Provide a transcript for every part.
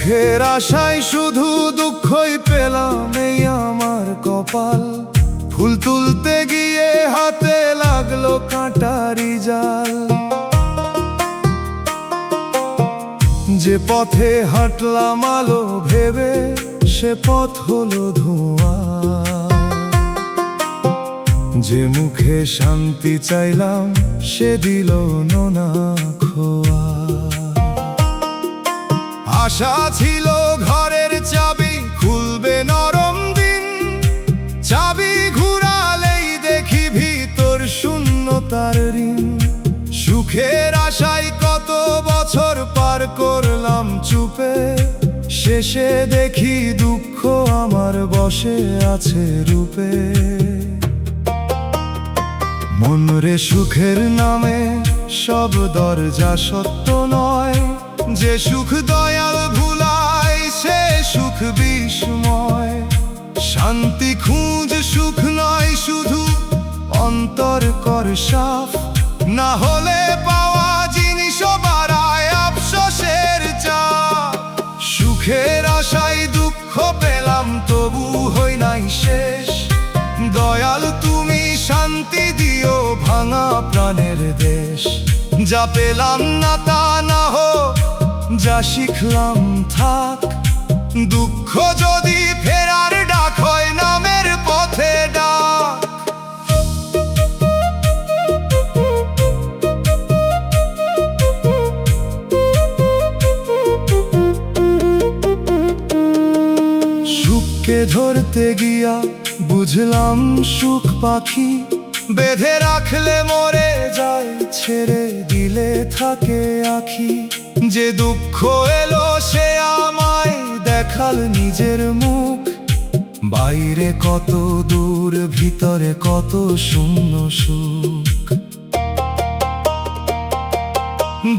সুখের আশায় শুধু দুঃখই পেলাম এই আমার কপাল। ফুল তুলতে গিয়ে হাতে লাগলো কাঁটারি জাল। যে পথে হাঁটলাম আলো ভেবে সে পথ হলো ধোঁয়া। যে মুখে শান্তি চাইলাম সে দিল নোনা খোয়া। আশা ছিল ঘরের চাবি খুলবে নরম দিন, চাবি ঘুরালেই দেখি ভিতর শূন্যতার ঋণ। সুখের আশায় কত বছর পার করলাম চুপে, শেষে দেখি দুঃখ আমার বসে আছে রূপে। মনরে সুখের নামে সব দরজা সত্য নয়, যে সুখ দয়াল ভুলায় সে সুখ বিস্ময়। শান্তি খুঁজ সুখ নয় শুধু অন্তর কর সাফ, না হলে পাওয়া জিনিস বাড়ায় আফসোসের চাপ। সুখের আশায় দুঃখ পেলাম তবু হই নাই শেষ, দয়াল তুমি শান্তি দিও ভাঙা প্রাণের দেশ। যা পেলাম না তা না হোক, যা শিখলাম থাক, দুঃখ যদি ফেরার ডাক হয় নামের পথে ডাক। সুখকে ধরতে গিয়া বুঝলাম সুখ পাখি, বেঁধে রাখলে মরে যায় ছেড়ে দিলে থাকে আখি। যে দুঃখ এলো সে আমায় দেখাল নিজের মুখ, বাইরে কত দূর ভিতরে কত শূন্য সুখ।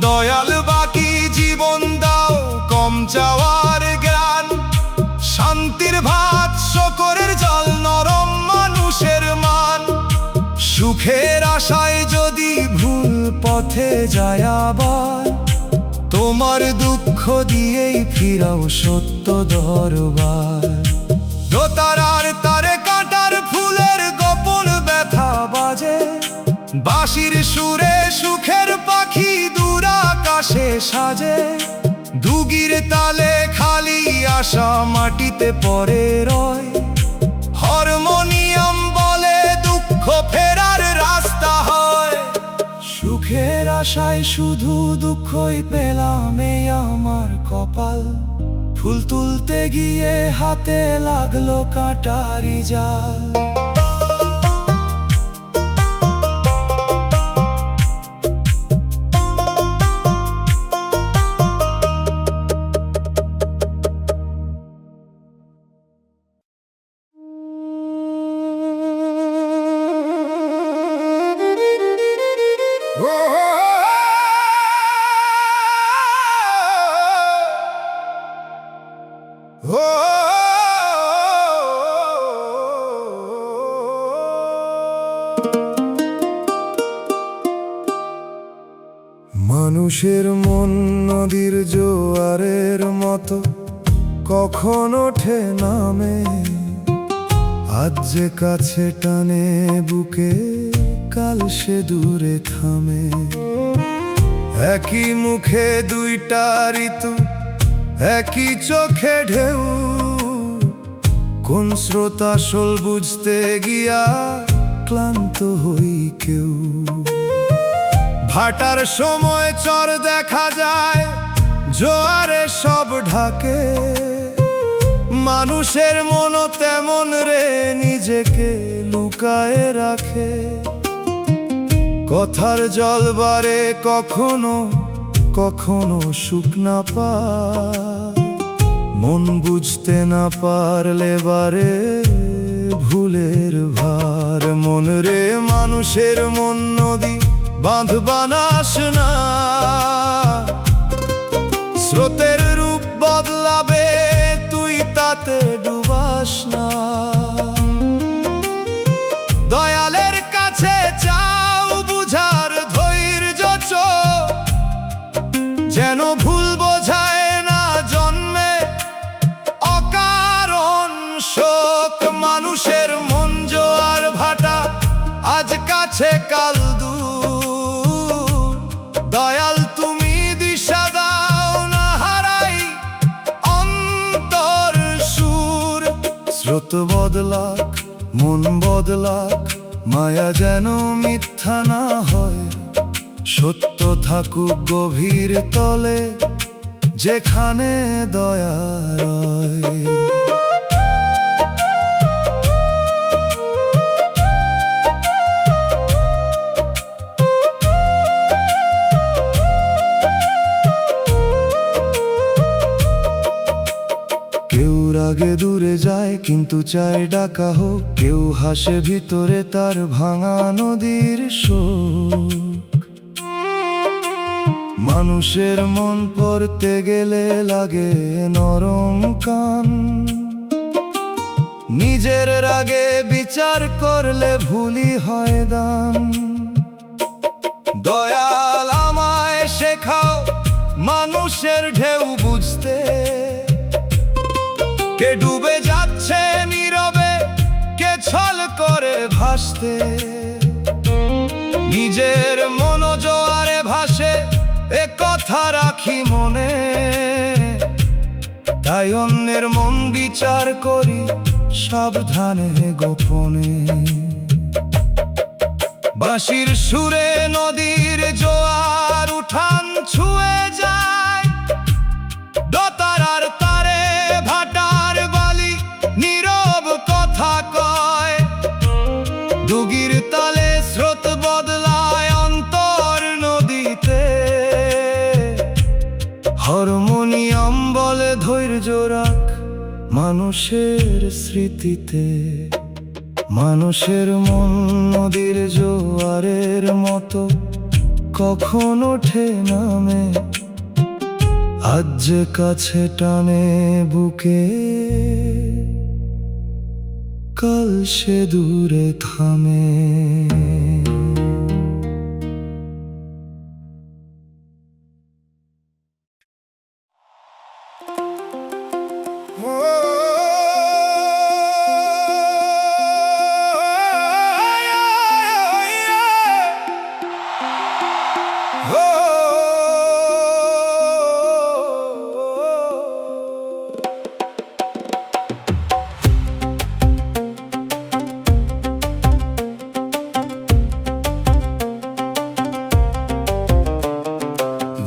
দয়াল বাকি জীবন দাও কম চাওয়ার জ্ঞান, শান্তির ভাত শকরের জল নরম মানুষের মান। সুখের আশায় যদি ভুল পথে যায় আবার, তোমার দুঃখ দিয়েই ফিরাও সত্য দরবার। দোতারার তারে কাঁটার ফুলের গোপন ব্যথা বাজে, বাঁশির সুরে সুখের পাখি দূর আকাশে সাজে। দুগির তালে খালি আশা মাটিতে পড়ে রয়, হারমোনিয়াম বলে দুঃখ ফেরার রাস্তা হয়। সুখের আশায় শুধু দুঃখই পেলাম এই আমার কপাল। ফুল তুলতে গিয়ে হাতে লাগলো কাঁটারি জাল। মানুষের মন নদীর জোয়ারের মতো কখন ওঠে নামে, আজ যে কাছে টানে বুকে কাল সে দূরে থামে। একই মুখে দুইটা ঋতু, একই চোখে ঢেউ, কোন স্রোত আসল বুঝতে গিয়া ক্লান্ত হই কেউ। ভাটার সময় চর দেখা যায়, জোয়ারে সব ঢাকে। মানুষের মনও তেমন রে, নিজেকে লুকায়ে রাখে। কথার জল বারে কখনো কখনো সুখ না পায়, মন বুঝতে না পারলে বারে ভুলের ভার। মন রে মানুষের মন নদী বাঁধ বানাস না, স্রোতের রূপ বদলাবে তুই তাতে ডুবাস না। দয়ালের কাছে চাও বুঝার ধৈর্য চোখ, যেন ভুল বোঝায় না জন্মে বদলাক, মন বদলাক, মায়া যেন মিথ্যা না হয়, সত্য থাকুক গভীর তলে, যেখানে দয়া রয়। কেউ রাগে দূরে যায় কিন্তু চায় ডাকা হোক, কেউ হাসে ভিতরে তার ভাঙা নদীর শোক। মানুষের মন পড়তে গেলে লাগে নরম কান, নিজের রাগে বিচার করলে ভুলই হয় দান। দয়াল আমায় শেখাও মানুষের ঢেউ বুঝতে, কে ডুবে যাচ্ছে নীরবে, কে ছল করে ভাসতে, নিজের মনোজোয়ারে ভাসে এ কথা রাখি মনে, তাই অন্যের মন বিচার করি সাবধানে গোপনে। বাঁশির সুরে নদীর জোয়ার উঠান ছুঁয়ে যায়, দোতারার তারে ভাটার বালি নীরব কথা কয়, দুগির তালে স্রোত বদলায় অন্তর নদীতে, হারমোনিয়াম বলে ধৈর্য রাখ মানুষের স্মৃতিতে। মানুষের মন নদীর জোয়ারের মতো কখন ওঠে নামে, আজ যে কাছে টানে বুকে, কাল সে দূরে থামে।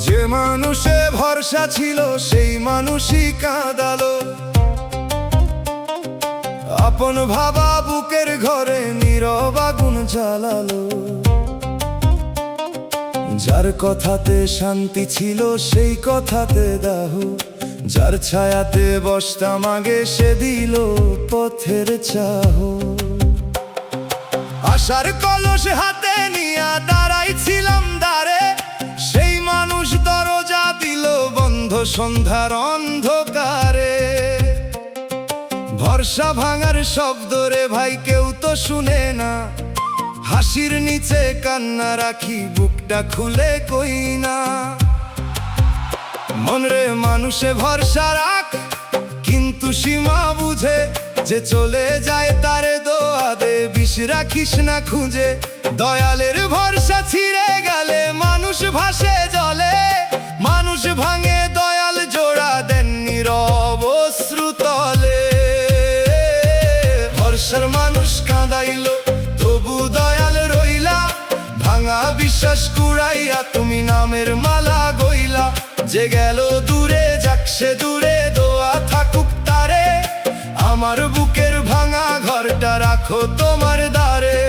যে মানুষে ভরসা ছিল সেই মানুষই কাঁদালো, আপন ভাবা বুকের ঘরে নীরব আগুন জ্বালালো। যার কথাতে শান্তি ছিল সেই কথাতে দাহ, যার ছায়াতে বসতাম আগে সে দিল পথের চাহ। আশার কলস হাতে নিয়া দাঁড়াইছিলাম দ্বারে, সেই মানুষ দরজা দিল বন্ধ সন্ধ্যার অন্ধকারে। ভরসা ভাঙার শব্দ রে ভাই কেউ তো শুনে না, হাসির নিচে কান্না রাখি বুকটা খুলে কই না। মন রে মানুষে ভরসা রাখ কিন্তু সীমা বুঝে, যে চলে যায় তারে দোয়া দে বিষ রাখিস না খুঁজে। দয়ালের ভরসা ছিঁড়ে গেলে মানুষ ভাসে জলে, মানুষ ভাঙে দয়াল জোড়া দেন নীরব অশ্রুতলে। ভরসার মানুষ কাঁদাইলো তবু দয়াল রইলা, ভাঙা বিশ্বাস কুড়াইয়া তুমি নামের মালা গইলা। যে গেল দূরে যাক সে দূরে, দোয়া থাকুক তারে, আমার বুকের ভাঙা ঘরটা রাখো তোমার দ্বারে।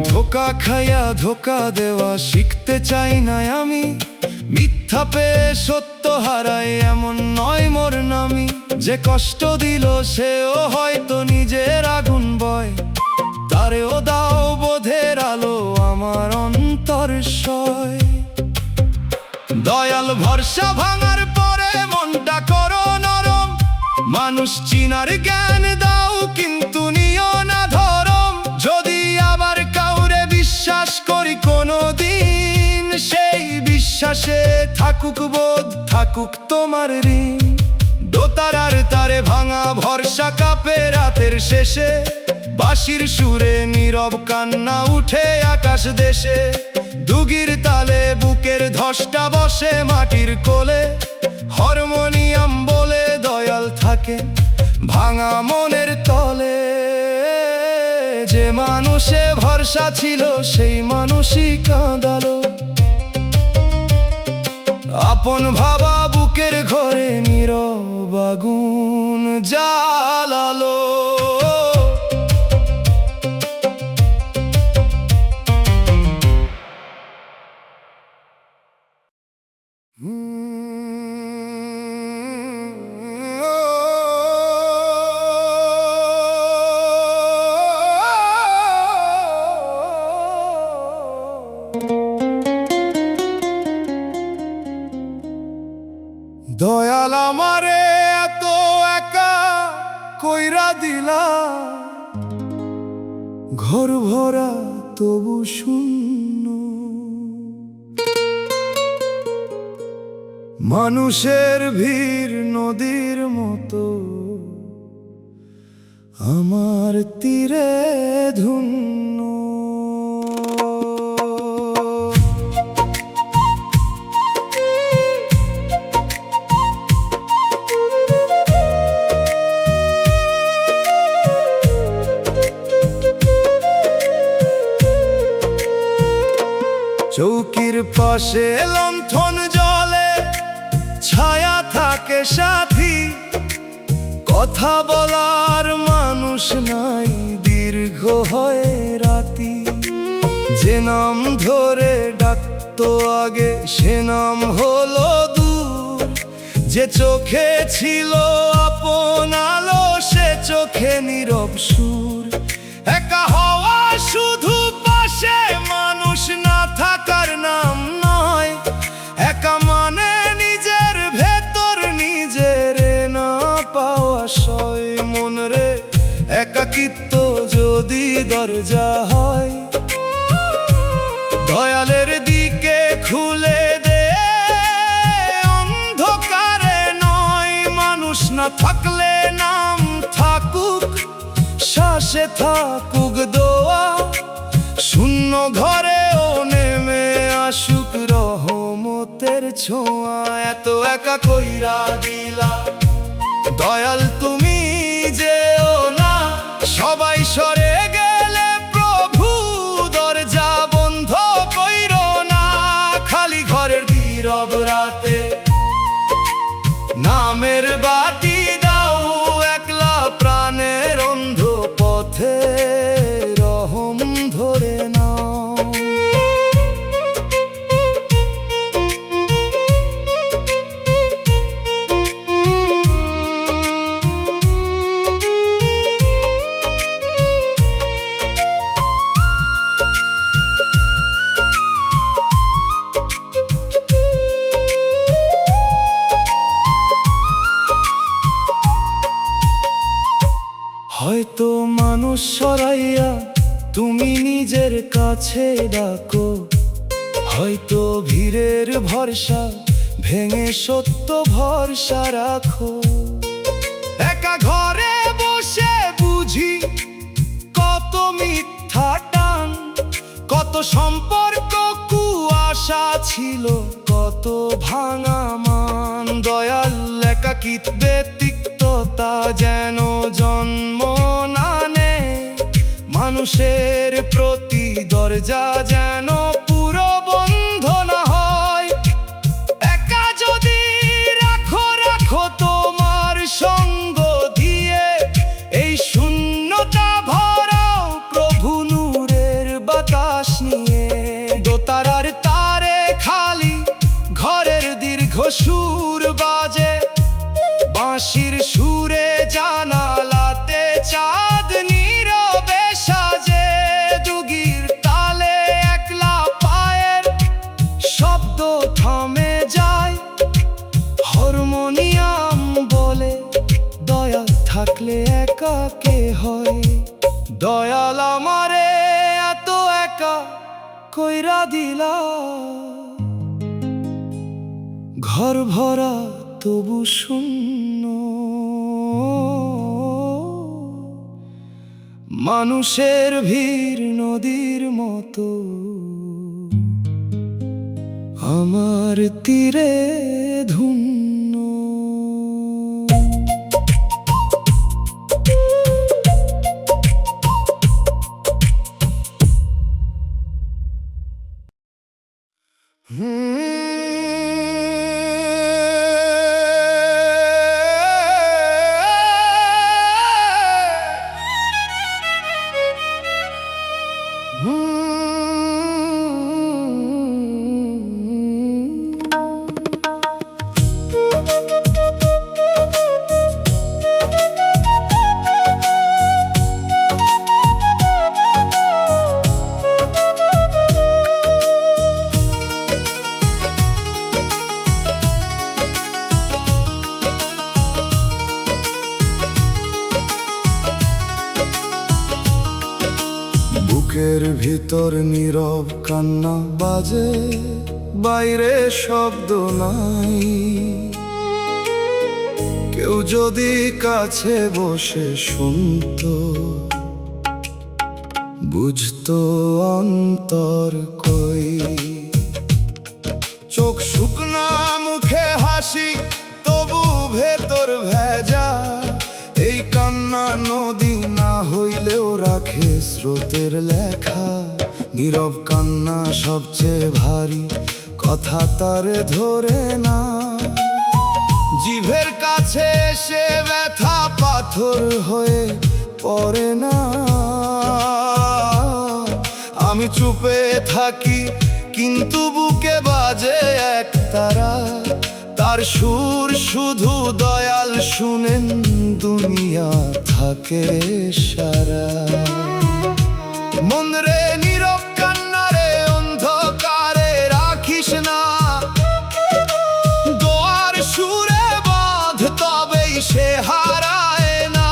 ধোকা খাইয়া ধোকা দেওয়া শিখতে চাই না আমি, মিথ্যা পেয়ে সত্য হারায় এমন নয় মোর নামি। যে কষ্ট দিল সেও হয়তো নিজের আগুন বয়, তারেও দাও বোধের আলো আমার অন্তর সয়। দয়াল ভরসা ভাঙার পরে মনটা করো নরম, মানুষ চিনার জ্ঞান দাও কিন্তু নিও না ধরম। যদি আবার কাউরে বিশ্বাস করি কোনো দিন, সেই বিশ্বাসে থাকুক বোধ থাকুক তোমার ঋণ। দোতারার তারে ভাঙা ভরসা কাঁপে রাতের শেষে, বাঁশির সুরে নীরব কান্না উঠে আকাশ দেশে। ডুগির তালে বুকের ধসটা বসে মাটির কোলে, হারমোনিয়াম বলে দয়াল থাকে ভাঙা মনের তলে। যে মানুষে ভরসা ছিল সেই মানুষই কাঁদালো, আপন ভাবা বুকের ঘরে নীরব আগুন জ্বালালো। দয়াল আমারে এত একা কইরা দিলা, ঘর ভরা তবু শূন্য। মানুষের ভিড় নদীর মতো আমার তীরে ধুন্য। চৌকির পাশে লণ্ঠন জলে ছায়া থাকে সাথী, কথা বলার মানুষ নাই দীর্ঘ হয়ে রাতি। যে নাম ধরে ডাকতো আগে সে নাম হলো দূর, যে চোখে ছিল আপন আলো সে চোখে নীরব সুর। একা হওয়া শুধু পাশে মানুষ না থাকার নাম নয়, একা মানে নিজের ভেতর নিজের না পাওয়া সয়। মন রে একাকিত্ব যদি দরজা হয়, দয়ালের দিকে খুলে দে অন্ধকারে নয়। মানুষ না থাকলে নাম থাকুক, শ্বাসে থাকুক দোয়া, শূন্য ঘরেও নেমে আসুক রহমতের ছোঁয়া। এত একা কইরা দিলা দয়াল তুমি যেও না, সবাই সরে গেলে প্রভু দরজা বন্ধ কইরো না। খালি ঘরের নীরব রাতে নামের বাতি দাও, একলা প্রাণের অন্ধ পথে রহম ধরে নাও। হয়তো মানুষ সরাইয়া তুমি নিজের কাছে ডাকো, হয়তো ভিড়ের ভরসা ভেঙে সত্য ভরসা রাখো। একা ঘরে বসে বুঝি কত মিথ্যা টান, কত সম্পর্ক কুয়াশা ছিল, কত ভাঙা মান। দয়াল একাকিত্বে তিক্ততা যেন জন্ম না নেয়, মানুষের প্রতি দরজা যেন পুরো বন্ধ না হয়। একা যদি রাখো রাখো তোমার সঙ্গ দিয়ে, এই শূন্যতা ভরাও প্রভু নূরের বাতাস নিয়ে। দোতারার তারে খালি ঘরের দীর্ঘ সুর বাজে, বাঁশির সুরে জানালাতে চাঁদ নীরবে সাজে। ডুগির তালে একলা পায়ের শব্দ থামে যায়, হারমোনিয়াম বলে দয়াল থাকলে একা কে হয়। দয়াল আমারে এত একা কইরা দিলা, ঘর ভরা তবু শূন্য। মানুষের ভিড় নদীর মতো আমার তীরে ধুন্য। বুকের ভিতর নীরব কান্না বাজে, বাইরে শব্দ নাই। কেউ যদি কাছে বসে শুনতো, বুঝতো অন্তর কই। চোখ শুকনা মুখে হাসি, তবু ভেতর ভেজা। এই কান্না নদী না হইলেও রাখে স্রোতের লেখা। নীরব কান্না সবচেয়ে ভারী, কথা তারে ধরে না। জিভের কাছে এসে ব্যথা পাথর হয়ে পড়ে না। আমি চুপে থাকি, কিন্তু বুকে বাজে এক তারা। তার সুর শুধু দয়াল শুনেন, দুনিয়া থাকে সারা। মন রে নীরব কান্না রে, অন্ধকারে রাখিস না। দোয়ার সুরে বাঁধ, তবেই সে হারায় না।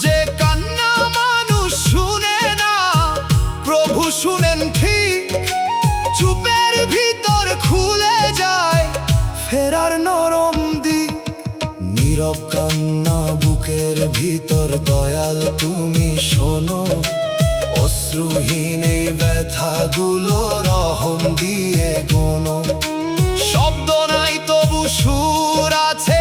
যে কান্না মানুষ শুনে না, প্রভু শুনেন ঠিক। চুপের ভিতর খুলে যায় ফেরার নরম দিক। নীরব কান্না বুকের ভিতর, দয়াল তুমি শোনো। অশ্রুহীন এই ব্যথাগুলো রহম দিয়ে গোনো। শব্দ নাই তবু সুর আছে,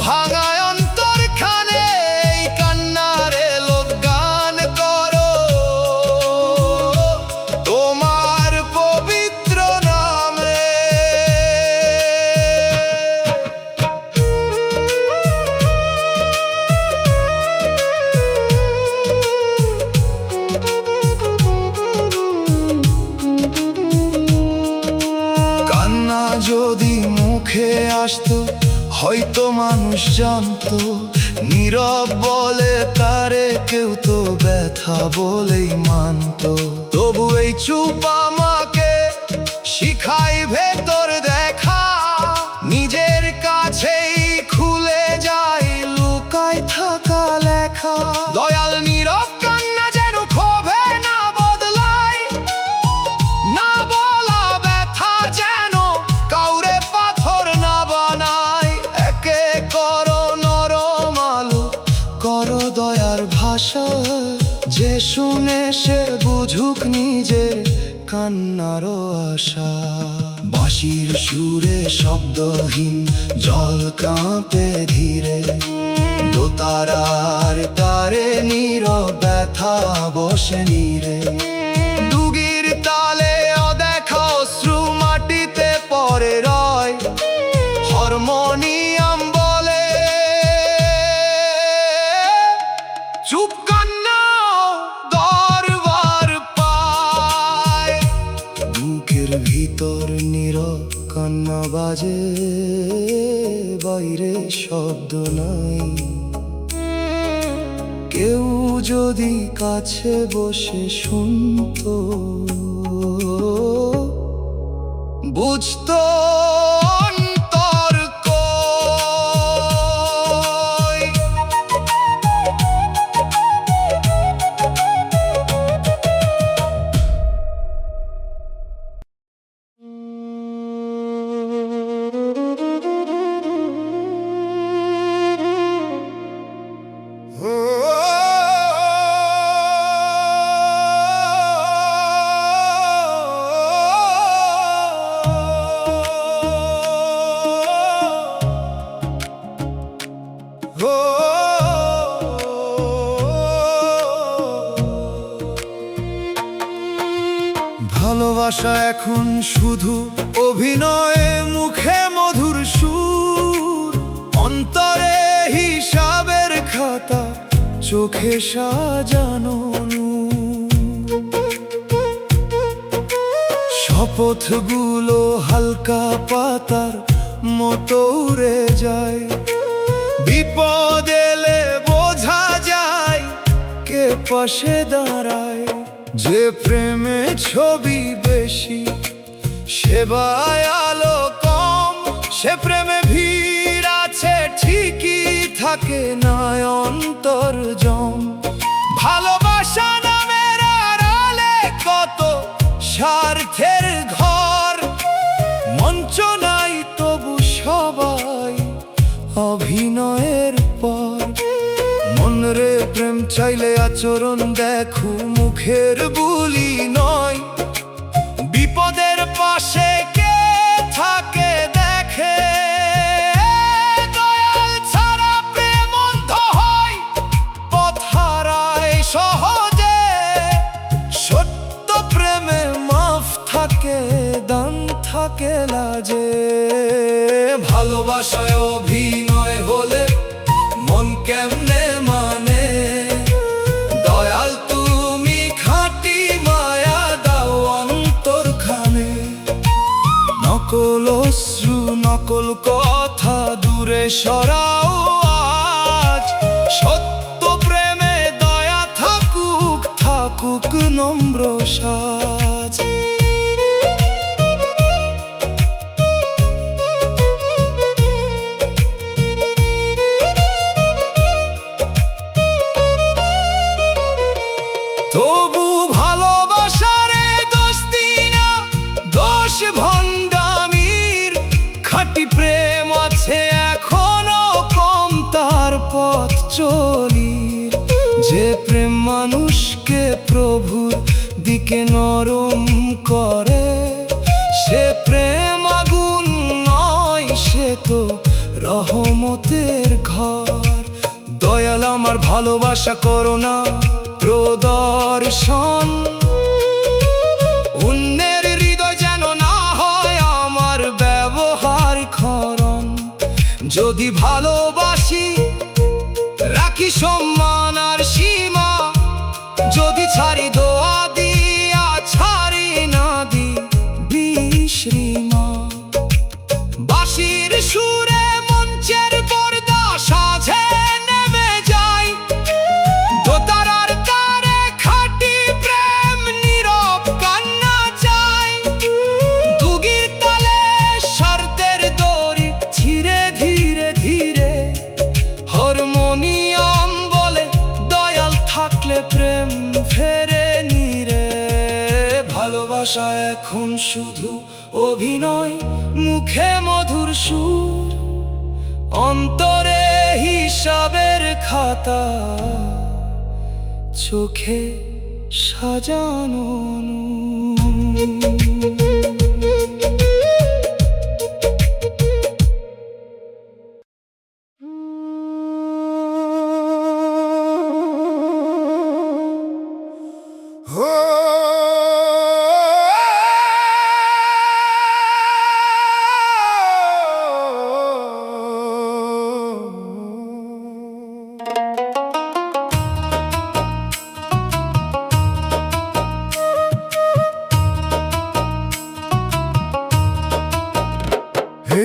ভাঙায় অন্তর খানে। এই কান্নারে লোক গান করো, তোমার পবিত্র নামে। কান্না যদি মুখে আসতো, হয়তো মানুষ জানতো। নীরব বলে তারে কেউ তো ব্যথা বলেই মানতো। তবু এই চুপ আমাকে শিখাই ভেতর দেখা। নিজের কাছেই খুলে যায় লুকায় থাকা লেখা। দয়াল নীরব কান্না যেন ক্ষোভে না বদলায়, না বলা ব্যথা যেন কাউরে পাথর না বানায়। একে করো নরম আলো, করো দয়ার ভাষা। যে শুনে সে বুঝুক নিজের কান্নারও আশা। বাঁশির সুরে শব্দহীন জল কাঁপে ধীরে। দোতারার তারে নীরব ব্যথা বসে নীরে। দুগির তালে অদেখা অশ্রু মাটিতে পড়ে রয়। হারমোনিয়াম বলে চুপ কান্না দরবার পায়। বুকের ভিতর নীরব কান্না বাজে, বাইরে শব্দ নাই। কেউ যদি কাছে বসে শুনতো, বুঝতো অন্তর কই। ভালোবাসা এখন শুধু অভিনয়ে, মুখে মধুর সুর, অন্তরে হিসাবের খাতা, চোখে সাজানো শপথগুলো হালকা পাতার মতো উড়ে যায়। বিপদ এলে বোঝা যায় কে পাশে দাঁড়ায়। যে প্রেমে ছবি বেশি, সেবায় আলো কম, সে প্রেমে ভিড় আছে ঠিকই, থাকে না অন্তর জম। ভালোবাসা নামের আড়ালে কত স্বার্থের ঘর, মঞ্চ নাই তবু সবাই অভিনয়ের পর। মনরে প্রেম চাইলে আচরণ দেখো, মুখের বুলি নয়। বিপদের পাশে কে থাকে দেখে, দয়াল ছাড়া প্রেম অন্ধ হয়, পথ হারায় সহজে। সত্য প্রেমে মাফ থাকে, দান থাকে লাজে। ভালোবাসায় অভিনয় হলে মন কেমনে মানে, দয়াল তুমি খাঁটি মায়া দাও অন্তরখানে। নকল অশ্রু নকল কথা দূরে সরাও আজ, সত্য প্রেমে দয়া থাকুক, থাকুক নম্র সাজ। তবু ভালোবাসারে দোষ দিই না, দোষ ভণ্ডামির। খাঁটি প্রেম আছে এখনো কম, তার পথ চলির। যে প্রেম মানুষকে প্রভুর দিকে নরম করে, সে প্রেম আগুন নয়, সে তো রহমতের ঘর। দয়াল আমার ভালোবাসা করো না প্রদর্শন, অন্যের হৃদয় যেন না হয় আমার ব্যবহার ক্ষরণ। যদি ভালোবাসি রাখি সম্মান আর সীমা, যদি ছাড়ি দোয়া দিয়া ছাড়ি না দি বিশ্রীমা। বাঁশির সুরে মঞ্চের পর্দা সাজে নেমে যায়, দোতারার তারে খাঁটি প্রেম নীরব কান্না চায়। দুগির তালে শর্তের দড়ি ছিঁড়ে ধীরে ধীরে, হারমোনিয়াম বলে দয়াল থাকলে প্রেম ফেরে নিরে। ভালোবাসা এখন শুধু অভিনয়, মুখে মধুর সুর, অন্তরে হিসাবের খাতা, চোখে সাজানো।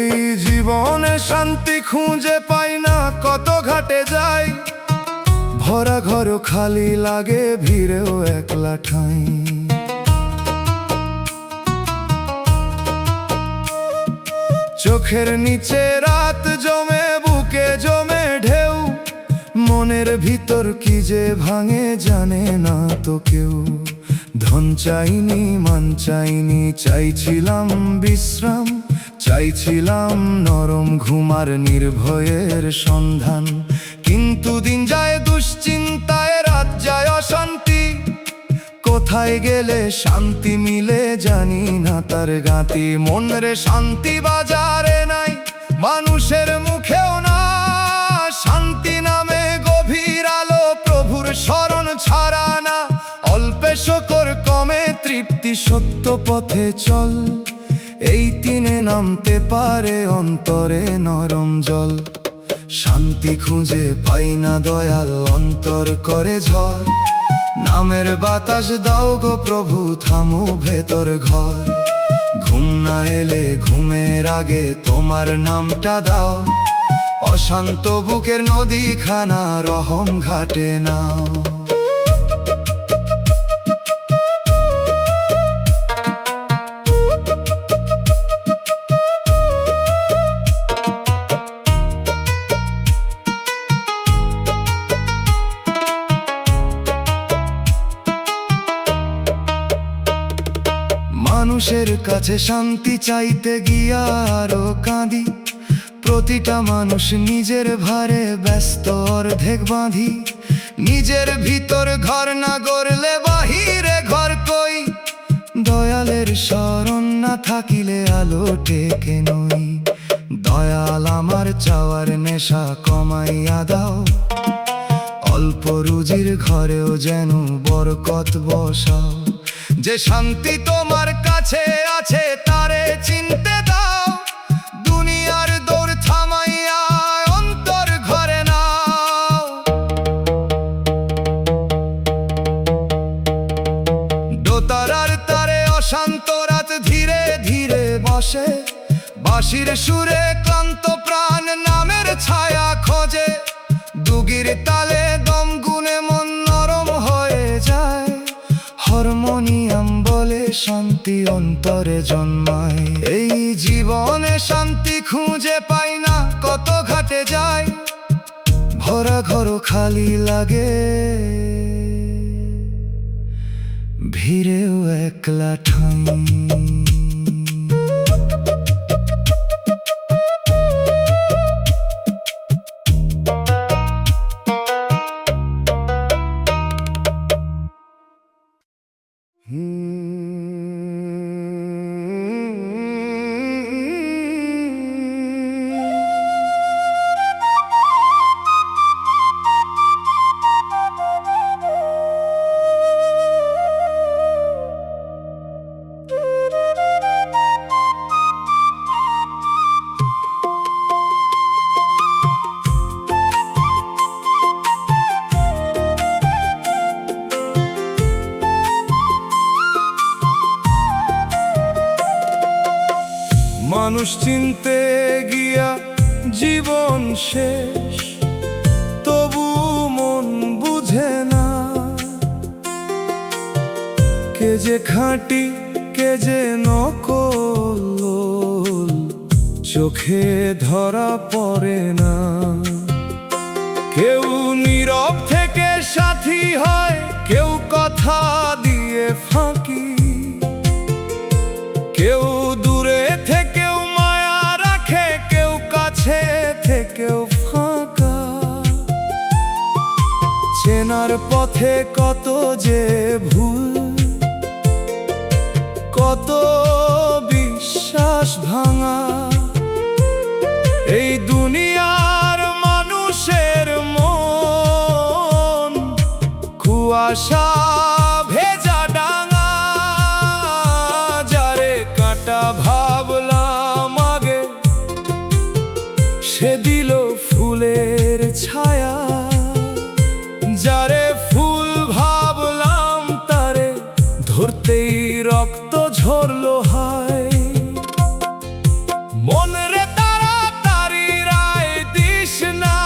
এই জীবনে শান্তি খুঁজে পাই না, কত ঘাটে যাই। ভরা ঘর খালি লাগে, ভিড়েও একলা ঠাঁই। চোখের নিচে রাত জমে, বুকে জমে ঢেউ। মনের ভিতর কি যে ভাঙে জানে না তো কেউ। ধন চাইনি মান চাইনি, চাইছিলাম বিশ্রাম, চাইছিলাম নরম ঘুমার নির্ভয়ের সন্ধান। কিন্তু দিন যায় দুশ্চিন্তায়, রাত যায় অশান্তি। কোথায় গেলে শান্তি মিলে জানি না তার গাতি। মনরে শান্তি বাজারে নাই, মানুষের মুখেও না। শান্তি নামে গভীর আলো, প্রভুর শরণ ছাড়া না। অল্পে শকর কমে তৃপ্তি। তৃপ্তি সত্য পথে চল, এই তিনে নামতে পারে অন্তরে নরম জল। শান্তি খুঁজে পাই না দয়াল, অন্তর করে ঝড়। নামের বাতাস দাও গো প্রভু, থামো ভেতর ঘর। ঘুম না এলে ঘুমের আগে তোমার নামটা দাও, অশান্ত বুকের নদীখানা রহম ঘাটে নাও। মানুষের কাছে শান্তি চাইতে গিয়া আরো কাঁদি, প্রতিটা মানুষ নিজের ভারে ব্যস্ত অর্ধেক বাঁধি। নিজের ভিতর ঘর না গড়লে বাহিরে ঘর কই, দয়ালের শরণ না থাকিলে আলো টেকে নই। দয়াল আমার চাওয়ার নেশা কমাইয়া দাও, অল্প রুজির ঘরেও যেন বরকত বসাও। যে শান্তি তোমার কাছে আছে তারে চিনতে দাও, দুনিয়ার দৌড় থামাইয়া অন্তর ঘরে নাও। দোতারার তারে অশান্ত রাত ধীরে ধীরে বসে, বাঁশির সুরে ক্লান্ত প্রাণ নামের ছায়া খোঁজে। দুগির তালে দম গুনে মন নরম হয়ে যায়, হারমোনিয়াম বলে শান্তি অন্তরে জন্মায়। এই জীবনে শান্তি খুঁজে পাই না, কত ঘাটে যায়, ভরা ঘর খালি লাগে, ভিড়েও একলা ঠাঁই। মানুষ চিনতে গিয়া জীবন শেষ, তবু মন বুঝে না কে যে খাঁটি কে যে নকল, চোখে ধরা পড়ে না। কেউ নীরব থেকে সাথী হয়, কেউ কথা দিয়ে ফাঁকি, কেউ দূরে থেকেও মায়া রাখে, কেউ কাছে থেকেও ফাঁকা। চেনার পথে কত যে ভুল, কত বিশ্বাস ভাঙা। এই দুনিয়ার মানুষের মন কুয়াশা ভেজা ডাঙা, যারে কাঁটা ভাবলাম আগে সে দিল ফুলের ছায়া, যারে ফুল ভাবলাম তারে ধরতেই রক্ত ঝরলো হায়। মন রে তাড়াতাড়ি রায় দিস না,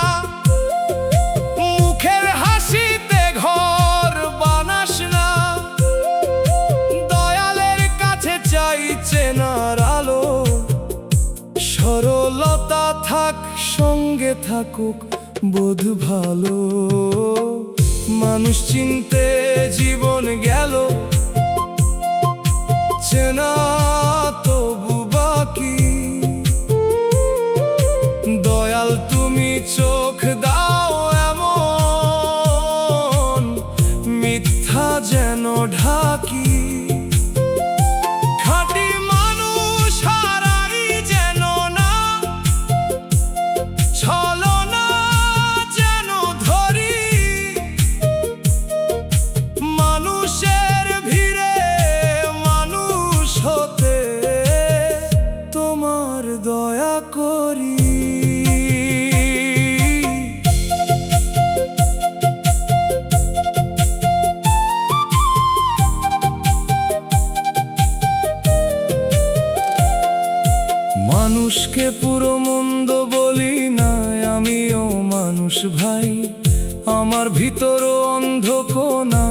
মুখের হাসিতে ঘর বানাস না। দয়ালের কাছে চাই চেনার আলো, সরলতা থাক সঙ্গে থাকুক বোধ ভালো। মানুষ চিনতে জীবন গেল, চেনা তবু বাকি। দয়াল তুমি চোখ দাও এমন, মিথ্যা যেন ঢাকি। খাঁটি মানুষ হারাই যেন না, ছলনা যেন ধরি। মানুষের ভিড়ে অন্ধকোনা,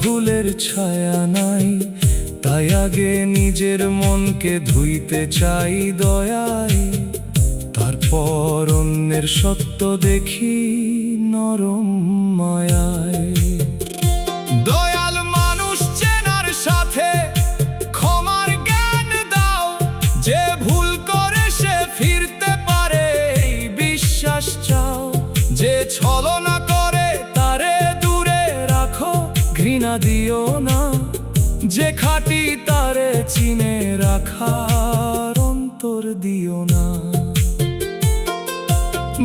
ভুলের ছায়া নাই, তাই আগে নিজের মনকে ধুইতে চাই দয়ায়, তারপর অন্যের সত্য দেখি নরম মায়ায়। দয়াল মানুষ চেনার সাথে ক্ষমার জ্ঞান দাও, যে ভুল করে সে ফিরতে পারে এই বিশ্বাস চাও, যে ছলনা করে তারে দূরে রাখো, ঘৃণা দিও না, যে খাঁটি তারে চিনে রাখার অন্তর দিও না।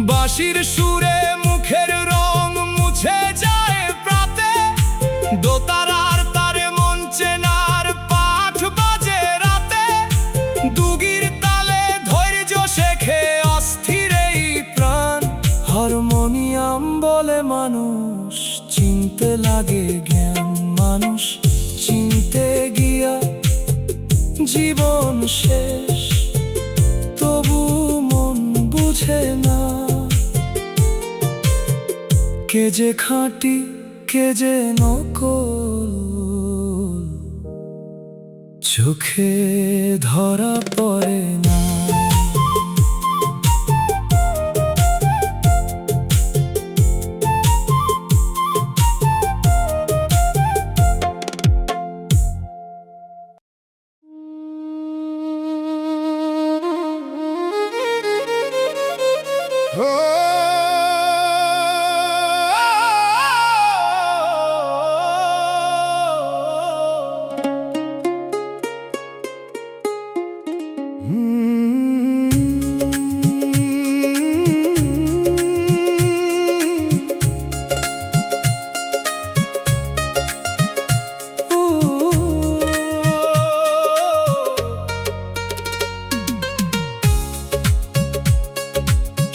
বাঁশির সুরে মুখের রং মুছে যায় প্রাতে, দোতারার তারে মন চেনার পাঠ বাজে রাতে, দুগির তালে ধৈর্য শেখে অস্থির এই প্রাণ, হারমোনিয়াম বলে মানুষ চিনতে লাগে জ্ঞান, মানুষ চিনতে গিয়া জীবন শেষ, তবু মন বুঝে না কে যে খাঁটি কে যে নকল, চোখে ধরা পড়ে না।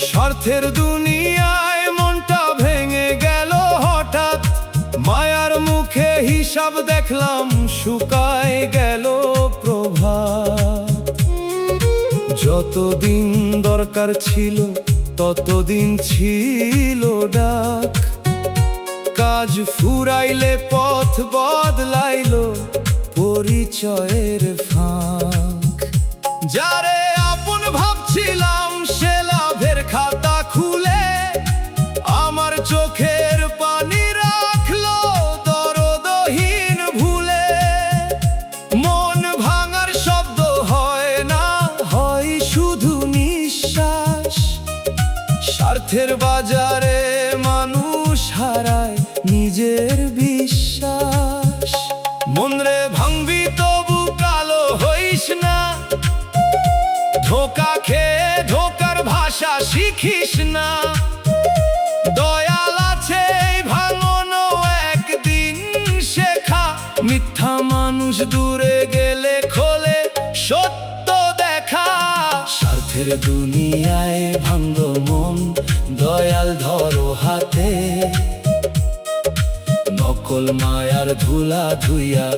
স্বার্থের দুনিয়ায় মনটা ভেঙে গেল হঠাৎ, মায়ার মুখে হিসাব দেখলাম শুকায় গেল প্রভাত। যতদিন দরকার ছিল ততদিন ছিল ডাক, কাজ ফুরাইলে পথ বদলাইল পরিচয়ের ফাঁক। যারে আপন ভাবছিলাম সে লাভের খাতা খুলে, আমার চোখের পানি রাখলো দরদহীন ভুলে। মন ভাঙার শব্দ হয় না, হয় শুধু নিঃশ্বাস, স্বার্থের বাজারে মানুষ হারায় নিজের বিশ্বাস। মনরে ভাঙবি তবু কালো হইস না, ধোকা খেয়ে ধোকার ভাষা শিখিস না। দয়াল আছে ভাঙনো একদিন শেখা, মিথ্যা মানুষ দূরে গেলে খোলে সত্য দেখা। স্বার্থের দুনিয়ায় ভাঙল মন, দয়াল ধরো হাতে, নকল মায়ার ধুলা ধুইয়া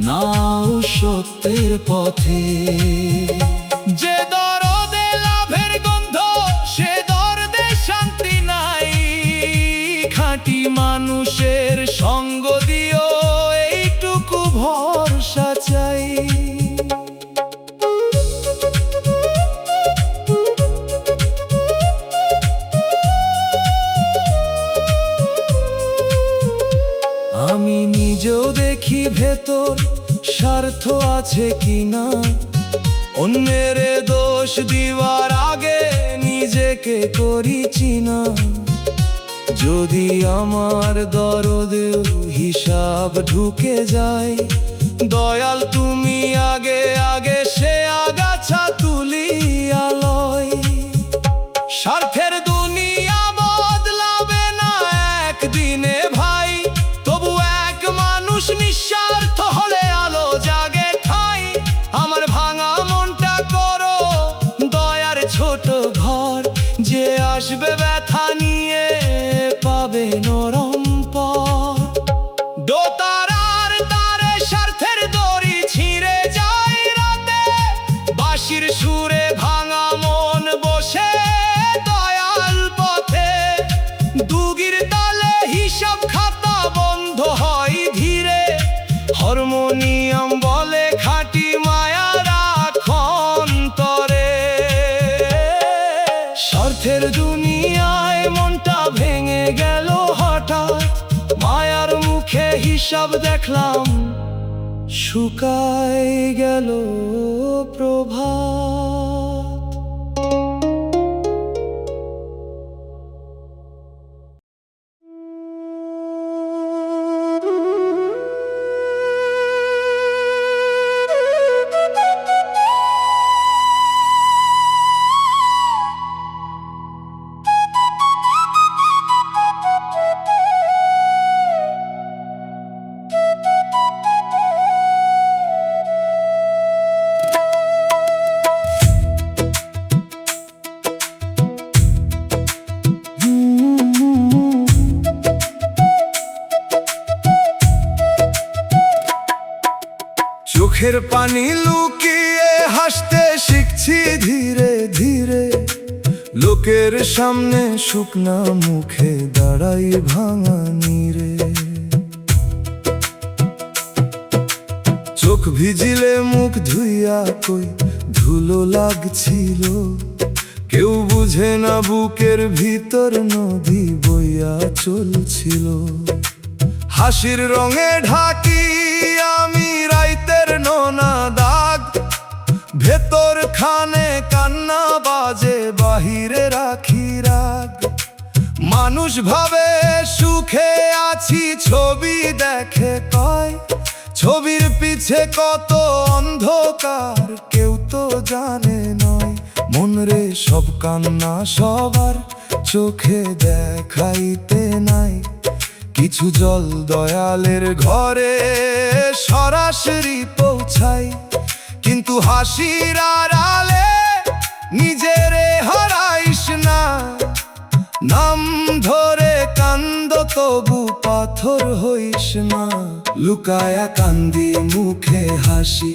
নাও সত্যের পথে। যে দরদে লাভের গন্ধ সে দরদে শান্তি নাই, খাঁটি মানুষের সঙ্গ দিও এইটুকু ভরসা চাই। আমি নিজেও দেখি ভেতর স্বার্থ আছে কিনা, অন্যের দোষ দিবার আগে নিজেকে করি চিনা। যদি আমার দরদে হিসাব ঢুকে যায়, দয়াল তুমি আগে আগে সে আগাছা তুলিয়া লয়। স্বার্থের দুনিয়া বদলাবে না একদিনে ভাই, তবু এক মানুষ নিঃস্বার্থ হলে আলো জাগে ঠাই। আমার ভাঙা মনটা করো দয়ার ছোট ঘর, যে আসবে ব্যথা নিয়ে পাবে নরম পর। দোতারার তারে স্বার্থের দড়ি ছিঁড়ে যায় রাতে, বাঁশির সুরে ভাঙা মন সব দেখলাম শুকায় গেল প্রভাত। চোখের পানি লুকিয়ে হাসতে শিখছি ধীরে ধীরে, লোকের সামনে শুকনা মুখে দাঁড়াই ভাঙা নীরে। চোখ ভিজিলে মুখ ধুইয়া কই ধুলো লাগছিল, কেউ বুঝে না বুকের ভিতর নদী বইয়া চলছিল। হাসির রঙে ঢাকি আমি রাইতের নোনা দাগ, ভেতর খানে কান্না বাজে বাহিরে রাখি রাগ। মানুষ ভাবে সুখে আছি, ছবি দেখে কয় ছবির পিছে কত অন্ধকার কেউ তো জানে নয়। মনরে সব কান্না সবার চোখে দেখাইতে নাই, কিছু জল দয়ালের ঘরে সরাসরি পৌঁছাই। কিন্তু হাসির আড়ালে নিজেরে হারাইস না, নাম ধরে কান্দ তবু পাথর হইস না। লুকায়া কান্দি মুখে হাসি,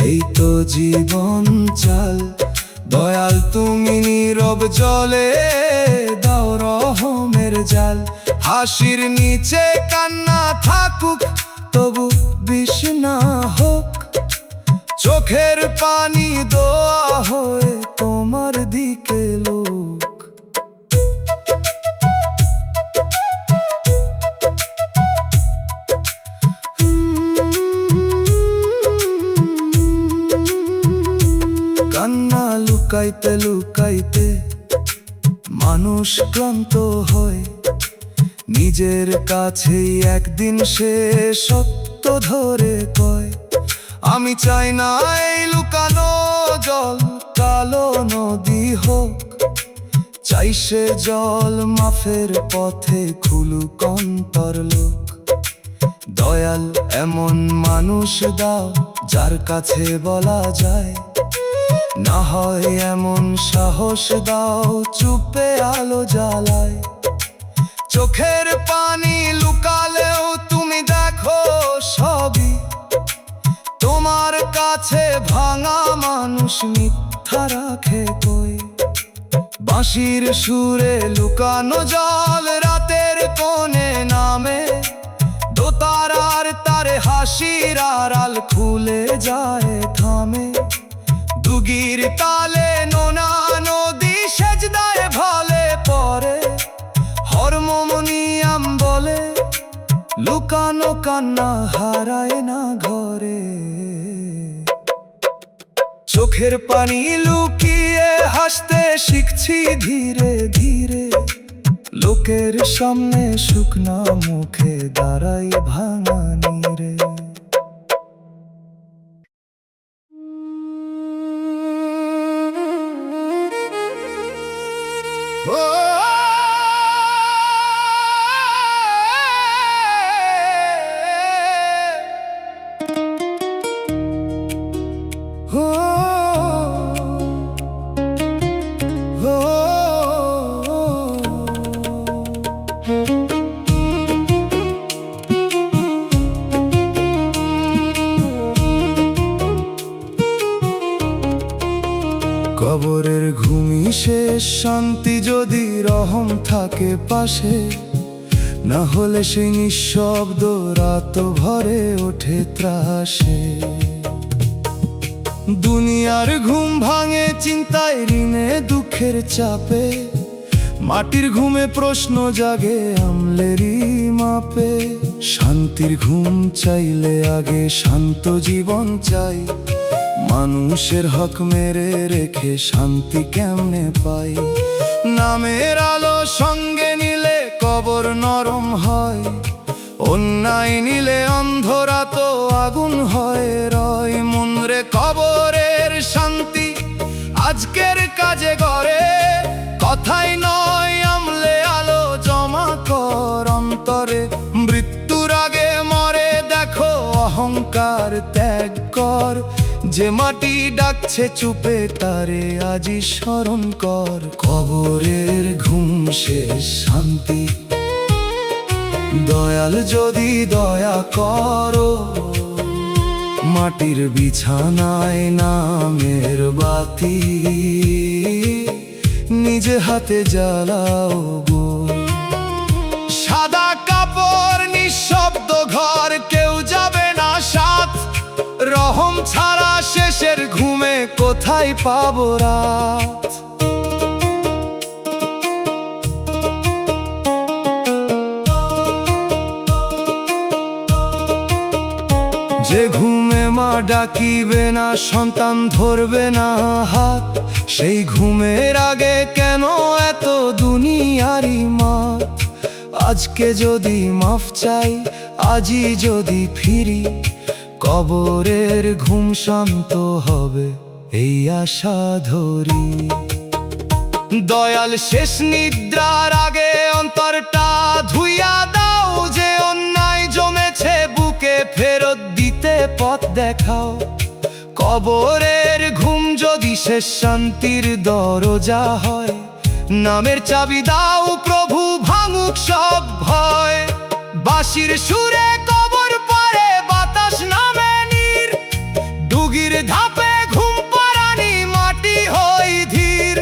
এই তো জীবন চাল। দয়াল তুমি নীরব জলে দাও রহমের জাল। হাসির নিচে কান্না থাকুক তবু বিষ না হোক, চোখের পানি দোয়া হয়ে তোমার দিকে লোক। কান্না লুকাইতে লুকাইতে মানুষ ক্লান্ত হয়, নিজের কাছেই একদিন সে সত্য ধরে কয়। আমি চাই না এই লুকানো জল কালো নদী হোক, চাই সে জল মাফের পথে খুলুক অন্তর লোক। দয়াল এমন মানুষ দাও যার কাছে বলা যায়, না হয় এমন সাহস দাও চুপে আলো জ্বালায়। চোখের পানি লুকালেও তুমি দেখো সবই, তোমার কাছে ভাঙা মানুষ মিথ্যা রাখে কই। বাঁশির সুরে লুকানো জল রাতের কোণে নামে, দোতারার তারে হাসির আড়াল খুলে যায় থামে। দুগির তালে নোনা নদী সেজদায় ভালে পড়ে, হারমোনিয়াম বলে লুকানো কান্না হারায় না ঘরে। চোখের পানি লুকিয়ে হাসতে শিখছি ধীরে ধীরে, লোকের সামনে শুকনা মুখে দাঁড়াই ভাঙা নীরে। কবরের ঘুমি শেষ শান্তি যদি রহম থাকে পাশে, না হলে সেই নিঃশব্দ রাত ভরে ওঠে ত্রাসে। দুনিয়ার ঘুম ভাঙে চিন্তায় ঋণে দুঃখের চাপে, মাটির ঘুমে প্রশ্ন জাগে আমলেরই মাপে। শান্তির ঘুম চাইলে আগে শান্ত জীবন চাই। মানুষের হক মেরে রেখে শান্তি কেমনে পাই? নামের আলো সঙ্গে নিলে কবর নরম হয়, অন্যায় নিলে অন্ধরা তো আগুন হয় রয়। মনরে কবরের শান্তি আজকের কাজে গড়ে, কথাই নয় আমলে আলো জমা কর অন্তরে। মৃত্যুর আগে মরে দেখো অহংকার ত্যাগ কর, যে মাটি ডাকছে চুপে তারে আজি স্মরণ কর। কবরের ঘুম শেষ শান্তি, দয়াল যদি দয়া করো, মাটির বিছানায় নামের বাতি নিজে হাতে জ্বালাও গো। সাদা কাপড় নিঃশব্দ ঘর, কেউ যাবে না সাথ, রহম ছাড়া শেষের ঘুমে কোথায় পাবো রাত? যে ঘুমে মা ডাকিবে না, সন্তান ধরবে না হাত, সেই ঘুমের আগে কেন এত দুনিয়ারি মাত? আজকে যদি মাফ চাই, আজই যদি ফিরি, কবরের ঘুম শান্ত হবে এই আশা ধরি। দয়াল শেষ নিদ্রার আগে অন্তরটা ধুইয়া দাও, যে অন্যায় জমেছে বুকে ফেরত দিতে পথ দেখাও। কবরের ঘুম যদি শেষ শান্তির দরজা হয়, নামের চাবি দাও প্রভু ভাঙুক সব ভয়। বাঁশির সুরে কবর পারে বাতাস নামে নীর, ডুগির ধাপে ঘুম পাড়ানি মাটি হই ধীর।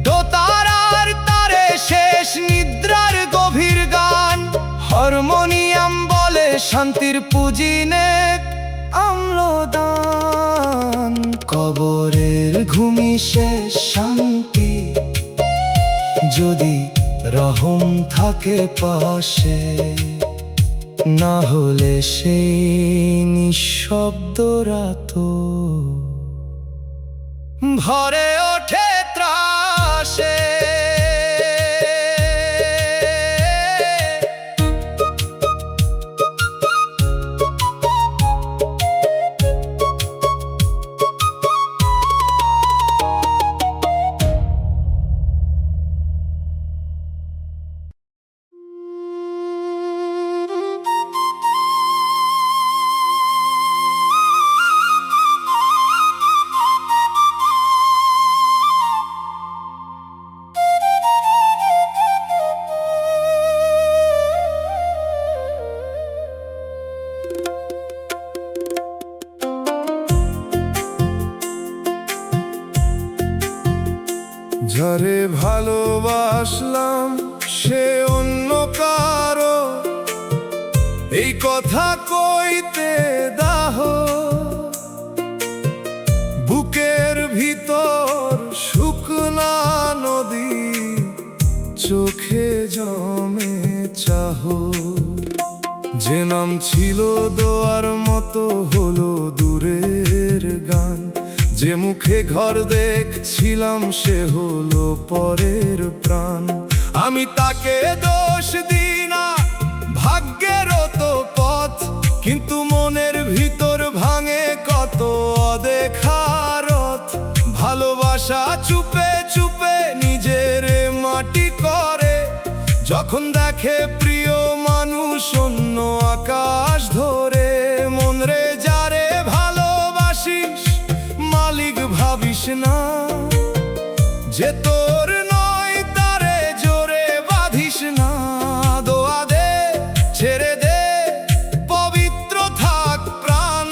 দোতারার তারে শেষ নিদ্রার গভীর গান, হারমোনিয়াম বলে শান্তির পুঁজি নেক আম্লদান। কবরের ঘুমি শেষ শান্তি, যদি রহম থাকে পাশে, না হলে সেই নিঃশব্দ রাত ভরে ওঠে ত্রাসে। যারে ভালোবাসলাম সে অন্য কারো, এই কথা কইতে দাহ। বুকের ভিতর শুকনা নদী, চোখে জমে চাহ। যে নাম ছিল দোয়ার মতো হলো দূরের গান, যে মুখে ঘর দেখছিলাম সে হলো পরের প্রাণ। আমি তাকে দোষ দিই না, ভাগ্যেরও তো পথ, কিন্তু মনের ভিতর ভাঙে কত অদেখা রথ। ভালোবাসা চুপে চুপে নিজের মাটি করে, যখন দেখে প্রিয় মানুষ অন্য আকাশ ধরে। মন রে যারে ভালোবাসিস মালিক ভাবিস না, যে তোর নয় তারে জোরে বাঁধিস না। দোয়া দে ছেড়ে দে পবিত্র থাক প্রাণ,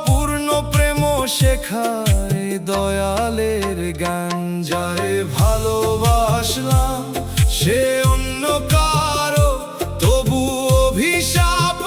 পূর্ণ প্রেম শেখায় দয়ালের গান। যারে ভালোবাসলাম সে অন্য কারো, তবু অভিশাপ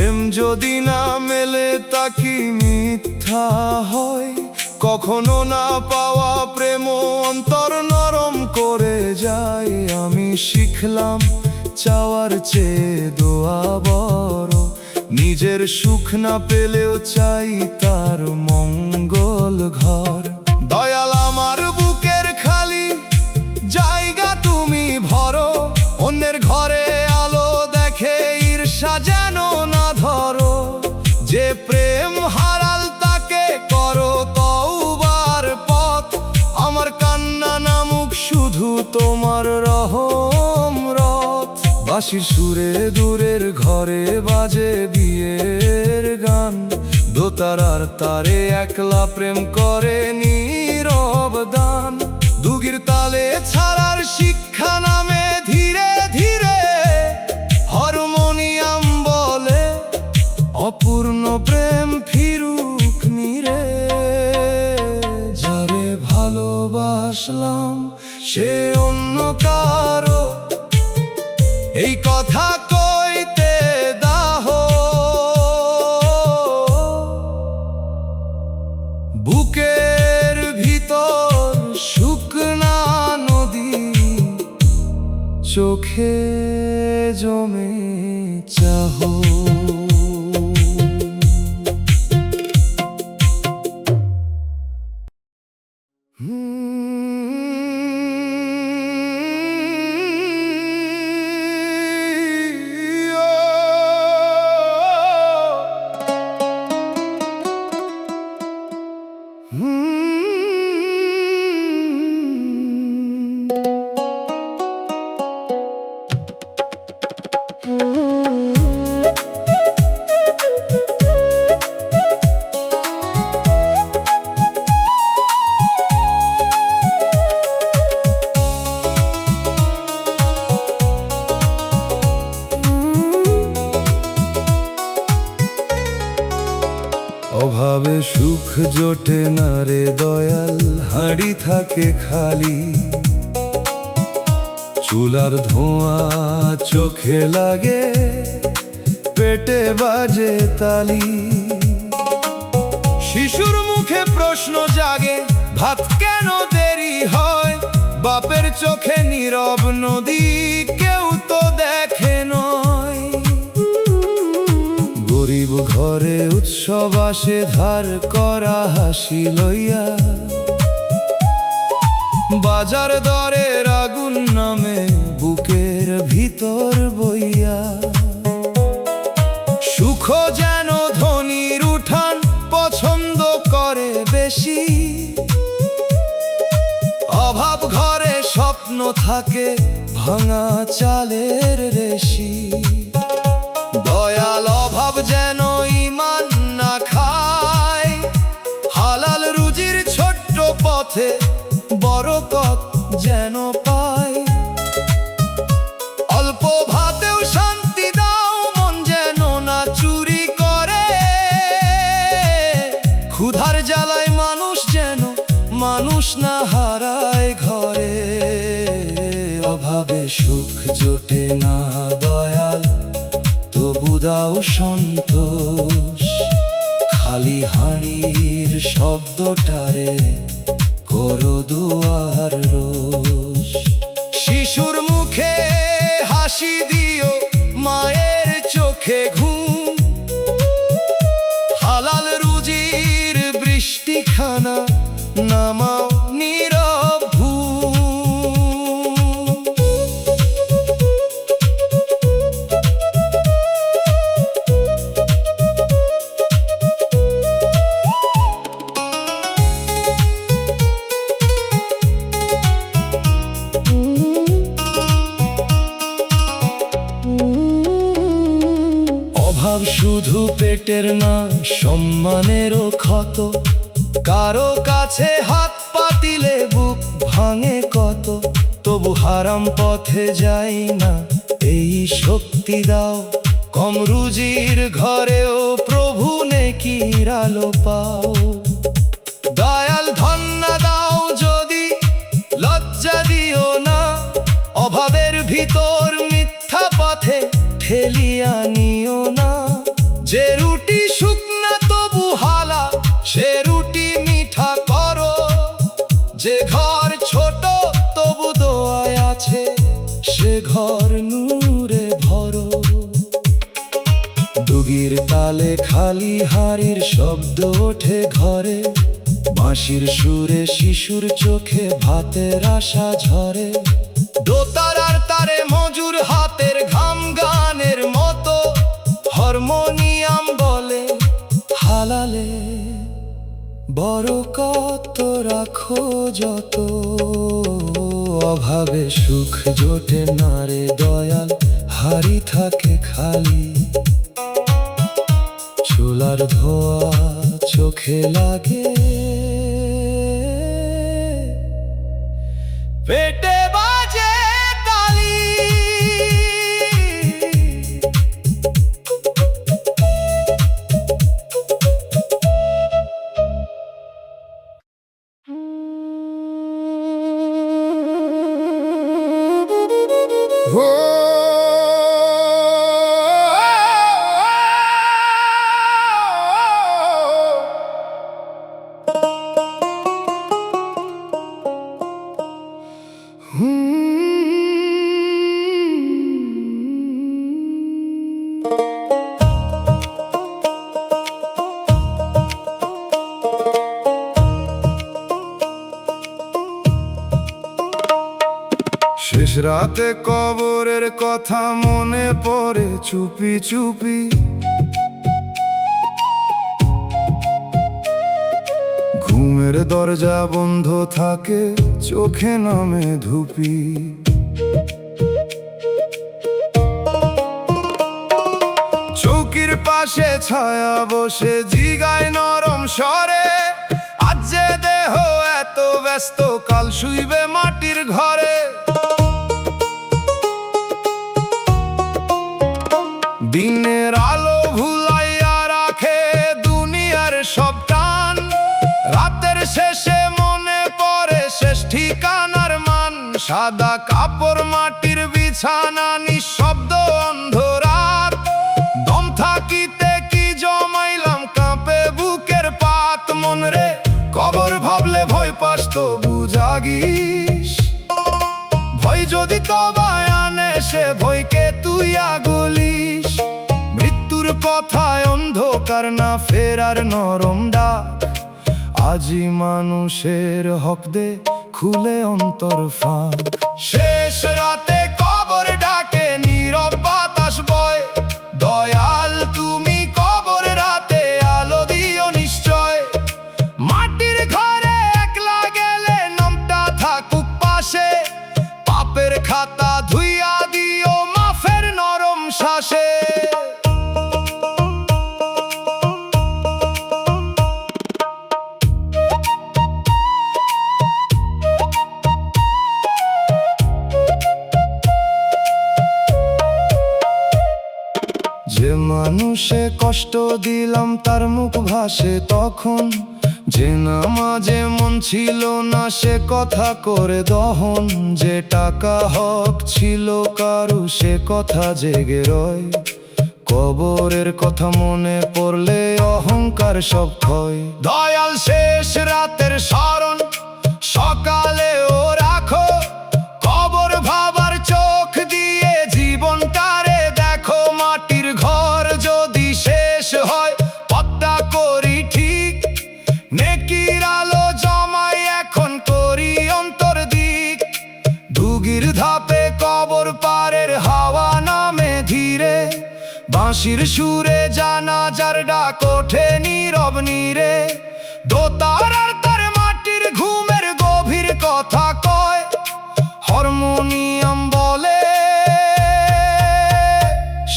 প্রেম যদি না মেলে তা কি মিথ্যা হয়? কখনো না পাওয়া প্রেম অন্তর নরম করে যায়। আমি শিখলাম চাওয়ার চেয়ে দোয়া বড়, নিজের সুখ না পেলেও চাই তার মঙ্গল ঘর। দয়াল আমার বুকের খালি জায়গা তুমি ভরো, অন্যের ঘরে আলো দেখে ঈর্ষা যেন না ধরো। যে প্রেম হারাল তাকে করো তওবার পথ, আমার কান্না নামুক শুধু তোমার রহমত। বাঁশির সুরে দূরের ঘরে বাজে বিয়ের গান, দোতারার তারে একলা প্রেম করে নীরব দান। দুগির তালে ছাড়ার শিক্ষা নামে ধীরে ধীরে, হারমোনিয়াম বলে অপূর্ণ প্রেম ফিরুক নীরে। যারে ভালোবাসলাম সে অন্য কারো, এই কথা কইতে দাহ। বুকের ভিতর শুকনা নদী, চোখে জমে চাহো। অভাবে সুখ জোটে না রে দয়াল, হাঁড়ি থাকে খালি। চুলার ধোঁয়া চোখে লাগে, পেটে বাজে তালি। শিশুর মুখে প্রশ্ন জাগে, ভাত কেন দেরি হয়? বাপের চোখে নীরব নদী, কেউ তো দেখে নয়। গরিব ঘরে উৎসব আসে ধার করা হাসি লইয়া, বাজার দরের আগুন নামে বুকের ভিতর বইয়া। সুখ যেন ধনীর উঠান পছন্দ করে বেশি, অভাব ঘরে স্বপ্ন থাকে ভাঙা চালের রেশি। দয়াল অভাব যেন ইমান না খায়, হালাল রুজির ছোট্ট পথে বরকত যেন পায়। অল্প ভাতেও শান্তি দাও, মন যেন না চুরি করে। ক্ষুধার জ্বালায় মানুষ যেন মানুষ না হারায় ঘরে। অভাবে সুখ জোটে না দয়াল, তবু দাও সন্তোষ। খালি হাঁড়ির শব্দটারে করো দুয়ার রোজ। শিশুর মুখে হাসি দিও, মায়ের চোখে ঘুম। হালাল রুজির বৃষ্টিখানা নামাও নীরব ঘুম। অভাব শুধু পেটের না, সম্মানেরও ক্ষত। কারো কাছে হাত পাতিলে বুক ভাঙে কত। তবু হারাম পথে যাই না, এই শক্তি দাও। কম রুজির ঘরেও প্রভু নেকির আলো পাও। দয়াল ধন্য দাও যদি, লজ্জা দিও না। অভাবের ভিতর মিথ্যা পথে ঠেলিয়া নিও না। ডুগির তালে খালি হাড়ির শব্দ ওঠে ঘরে, বাঁশির সুরে শিশুর চোখে ভাতের আশা ঝরে। দোতারার তারে মজুর হাতের ঘাম গানের মতো, হারমোনিয়াম বলে হালালে বড় কত রাখো যত। অভাবে সুখ জোটে না রে দয়াল, হাড়ি থাকে খালি। চুলার ধোয়া চোখে লাগে, পেটে বাজে তালি। শেষ রাতে কবরের কথা মনে পড়ে চুপি চুপি। ঘুমের দরজা বন্ধ থাকে, চোখে নামে ধুপি। চৌকির পাশে ছায়া বসে জিগায় নরম স্বরে, আজ যে দেহ এত ব্যস্ত, কাল শুইবে মাটির ঘরে। দিনের আলো ভুলাইয়া রাখে দুনিয়ার সব টান, রাতের শেষে মনে পড়ে শেষ ঠিকানার মান। সাদা কাপড় মাটির বিছানা, নিঃশব্দ অন্ধরাত। দম থাকিতে কি জমাইলাম, কাঁপে বুকের পাত। মন রে কবর ভাবলে ভয় পাস তো বুঝাগিস, ভয় যদি তবায় আনে সে ভয়কে তুই আগলিস। মৃত্যুর কথায় অন্ধকার না ফেরার নরম ডাক, আজি মানুষের হক দে খুলে অন্তর ফাঁক। শেষ রাতে কবর ডাকে, নীরব বাতাস বয়। দয়াল তুমি কবর রাতে আলো দিও নিশ্চয়। মাটির ঘরে একলা গেলে নামটা থাকুক পাশে, পাপের খাতা ধুইয়া দিও মাফের নরম শ্বাসে। যে মানুষে কষ্ট দিলাম তার মুখ ভাসে তখন, যে নামাজে মন ছিল না সে কথা করে দহন। যে টাকা হক ছিল কারু সে কথা জেগে রয়, কবরের কথা মনে পড়লে অহংকার সব ক্ষয়। দয়াল শেষ রাতের স্মরণ সকালেও রাখো, কবর ভাবার চোখ দিয়ে জীবনটারে দেখো। মাটির ঘর যদি শেষ হয় পথটা করি ঠিক, নেকির আলো জমাই এখন করি অন্তর দিক। ডুগির ধাপে কবর পারের হাওয়া নামে ধীরে, বাঁশির সুরে জানাজার ডাক ওঠে নীরব নীরে। দোতারার তার মাটির ঘুমের গভীর কথা কয়, হারমোনিয়াম বলে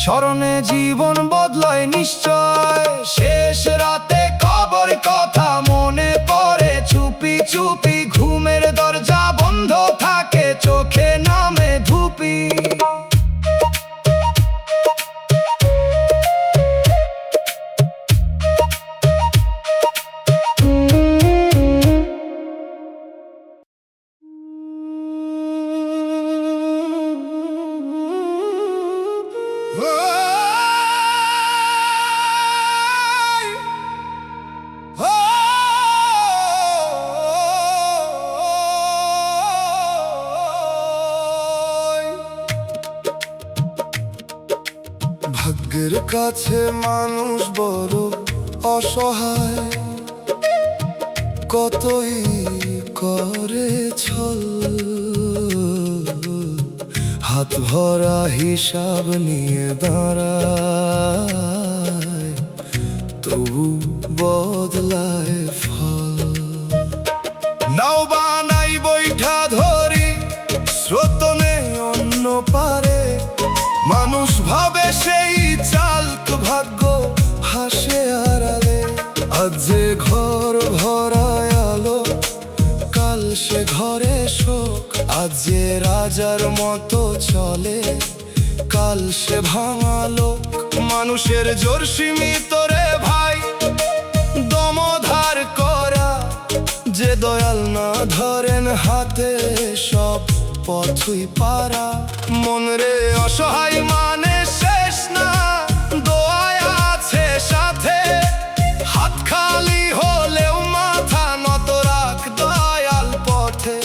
স্মরণে জীবন বদলায় নিশ্চয়। শেষ রাতে কবর কথা মনে পড়ে চুপি চুপি, ঘুমের দরজা বন্ধ থাকে, চোখে নামে ধুপি। কাছে মানুষ বড় অসহায়, কতই করে ছল, হাত ভরা হিসাব নিয়ে দাঁড়ায়, তবু বদলায় ফল। নাও বানাই বৈঠা ধরি, স্রোত নেই অন্য পারে, মানুষ ভাবে সেই চালক ভাগ্য হাসে আড়ালে। আজ যে ঘর ভরায় আলো, কাল সে ঘরে শোক, আজ যে রাজার মতো চলে, কাল সে ভাঙা লোক। মানুষের জোর সীমিত রে ভাই, দম ধার করা, যে দয়াল না ধরেন হাতে, সব পথই পারা। মন রে অসহায় মানে শেষ না, দোয়ায় আছে সাথে, হাত খালি হলেও মাথা নত রাখ দয়াল পথে।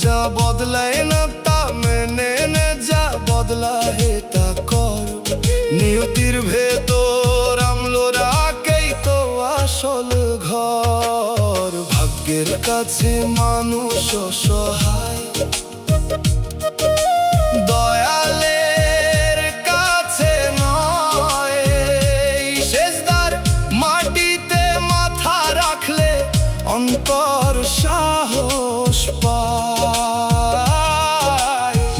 যা বদলায় না তা মেনে নে, যা বদলায় তা কর, নিয়তির ভেতর আমলো রাখেই তো আসল ঘর। ভাগ্যের কাছে মানুষ অসহায়, দয়ালের কাছে নয়। শেষদার মাটিতে মাথা রাখলে অন্তর সাহস পায়।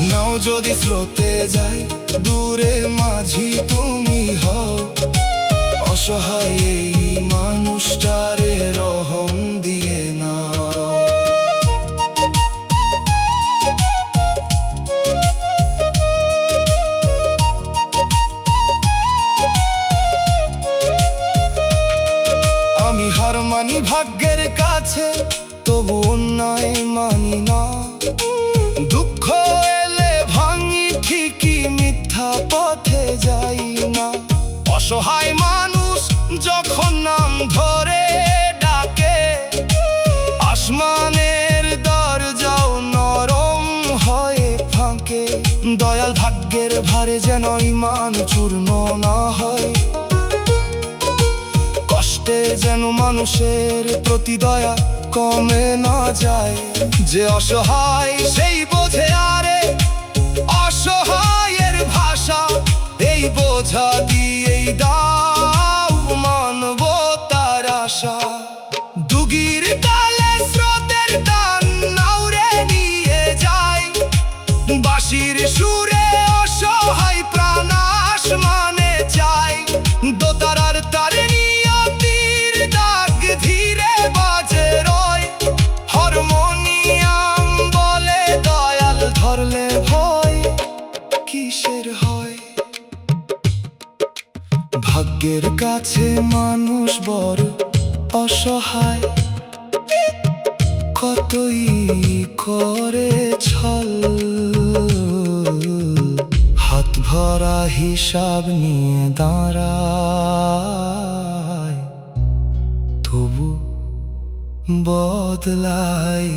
নাও যদি স্রোতে যাই দূরে, মাঝি তুমি হও, অসহায় এই মানুষটারে রহম দিয়ে নাও। আমি হার মানি ভাগ্যের কাছে, তবু অন্যায় মানি না, দুঃখ এলে ভাঙি ঠিকই, মিথ্যা পথে যাই না। অসহায় মানুষ যখন নাম ধরে ডাকে, আসমানের দরজাও নরম হয়ে ফাঁকে। দয়াল ভাগ্যের ভারে যেন ইমান চূর্ণ না হয়, কষ্টে যেন মানুষের প্রতি দয়া কমে না যায়। যে অসহায় সেই বোঝে আরে অসহায়ের ভাষা, এই বোঝা দিয়েই দাও মানবতার আশা। দুগির তালে স্রোতের টান নাউরে নিয়ে যায়, বাঁশির সুরে অসহায় প্রাণ আসমানে চায়। দোতারার তারে নিয়তির দাগ ধীরে বাজে রয়, হারমোনিয়াম বলে দয়াল ধরলে ভয় কিসের হয়। ভাগ্যের কাছে মানুষ বড় অসহায়, কতই করে ছল, হাত ভরা হিসাব নিয়ে দাঁড়ায়, তবু বদলায়।